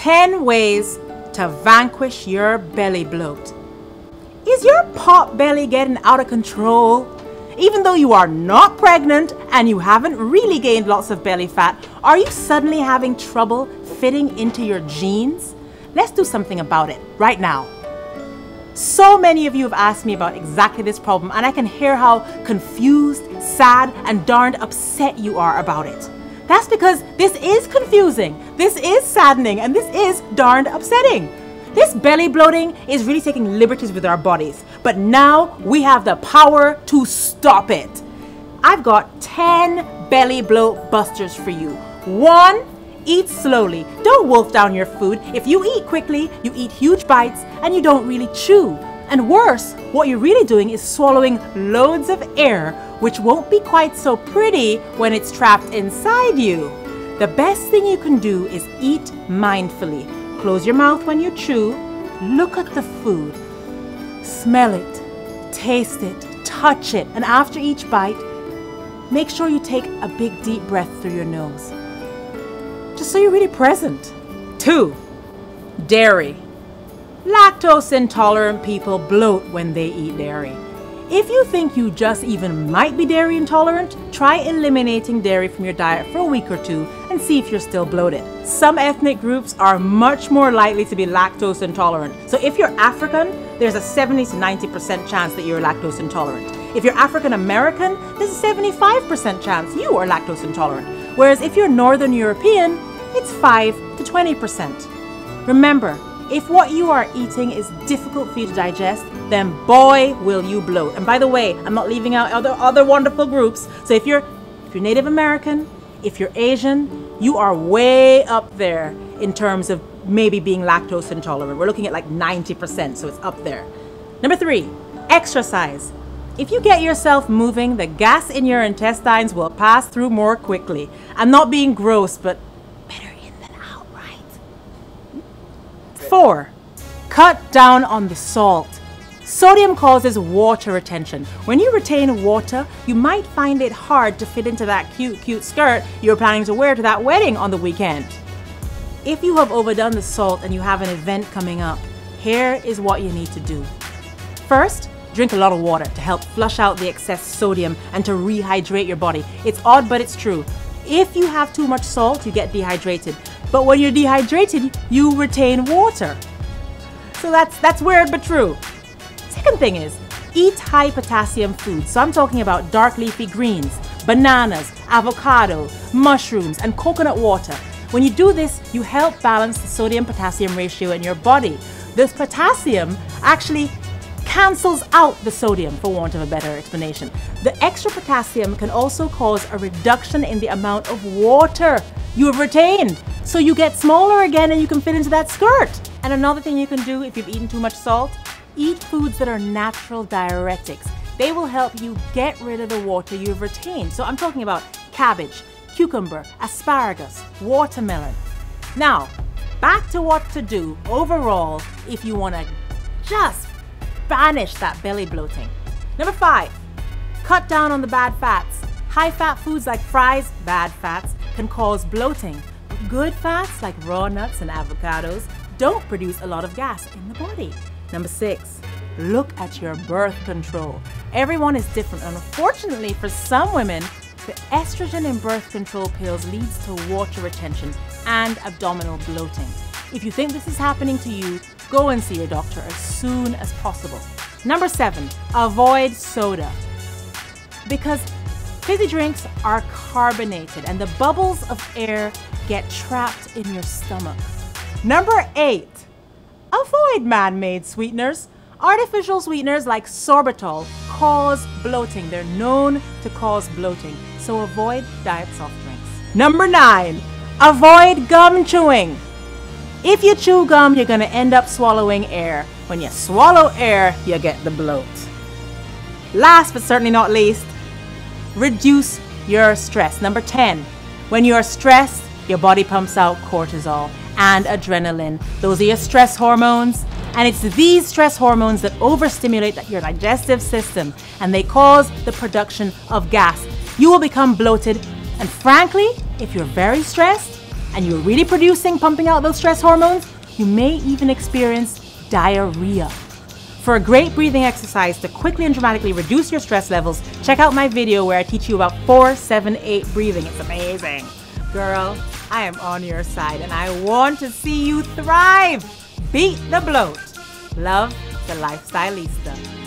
10 ways to vanquish your belly bloat. Is your pot belly getting out of control? Even though you are not pregnant and you haven't really gained lots of belly fat, are you suddenly having trouble fitting into your jeans? Let's do something about it right now. So many of you have asked me about exactly this problem, and I can hear how confused, sad, and darned upset you are about it. That's because this is confusing, this is saddening, and this is darned upsetting. This belly bloating is really taking liberties with our bodies, but now we have the power to stop it. I've got 10 belly bloat busters for you. 1, eat slowly. Don't wolf down your food. If you eat quickly, you eat huge bites and you don't really chew. And worse, what you're really doing is swallowing loads of air, which won't be quite so pretty when it's trapped inside you. The best thing you can do is eat mindfully. Close your mouth when you chew, look at the food, smell it, taste it, touch it, and after each bite, make sure you take a big deep breath through your nose, just so you're really present. 2, dairy. Lactose intolerant people bloat when they eat dairy. If you think you just even might be dairy intolerant, try eliminating dairy from your diet for a week or 2 and see if you're still bloated. Some ethnic groups are much more likely to be lactose intolerant. So if you're African, there's a 70 to 90% chance that you're lactose intolerant. If you're African American, there's a 75% chance you are lactose intolerant. Whereas if you're Northern European, it's 5 to 20%. Remember, if what you are eating is difficult for you to digest, then boy will you bloat. And by the way, I'm not leaving out other wonderful groups. So if you're Native American, if you're Asian, you are way up there in terms of maybe being lactose intolerant. We're looking at like 90%, so it's up there. Number 3, exercise. If you get yourself moving, the gas in your intestines will pass through more quickly. I'm not being gross, but better in than out, right? 4, cut down on the salt. Sodium causes water retention. When you retain water, you might find it hard to fit into that cute skirt you're planning to wear to that wedding on the weekend. If you have overdone the salt and you have an event coming up, here is what you need to do. First, drink a lot of water to help flush out the excess sodium and to rehydrate your body. It's odd, but it's true. If you have too much salt, you get dehydrated. But when you're dehydrated, you retain water. So that's weird but true. Second thing is, eat high potassium foods. So I'm talking about dark leafy greens, bananas, avocado, mushrooms, and coconut water. When you do this, you help balance the sodium-potassium ratio in your body. This potassium actually cancels out the sodium, for want of a better explanation. The extra potassium can also cause a reduction in the amount of water you have retained. So you get smaller again and you can fit into that skirt. And another thing you can do if you've eaten too much salt, eat foods that are natural diuretics. They will help you get rid of the water you've retained. So I'm talking about cabbage, cucumber, asparagus, watermelon. Now, back to what to do overall if you want to just banish that belly bloating. Number 5, cut down on the bad fats. High fat foods like fries, bad fats, can cause bloating. But good fats like raw nuts and avocados don't produce a lot of gas in the body. Number 6, look at your birth control. Everyone is different, and unfortunately for some women, the estrogen in birth control pills leads to water retention and abdominal bloating. If you think this is happening to you, go and see your doctor as soon as possible. Number 7, avoid soda. Because fizzy drinks are carbonated and the bubbles of air get trapped in your stomach. Number 8, avoid man-made sweeteners. Artificial sweeteners like sorbitol cause bloating. They're known to cause bloating, so avoid diet soft drinks. Number 9, avoid gum chewing. If you chew gum, you're gonna end up swallowing air. When you swallow air, you get the bloat. Last but certainly not least, reduce your stress. Number 10, when you're stressed, your body pumps out cortisol and adrenaline. Those are your stress hormones. And it's these stress hormones that overstimulate your digestive system, and they cause the production of gas. You will become bloated, and frankly, if you're very stressed, and you're really pumping out those stress hormones, you may even experience diarrhea. For a great breathing exercise to quickly and dramatically reduce your stress levels, check out my video where I teach you about 4-7-8 breathing. It's amazing. Girl, I am on your side and I want to see you thrive. Beat the bloat. Love, the Lifestylista.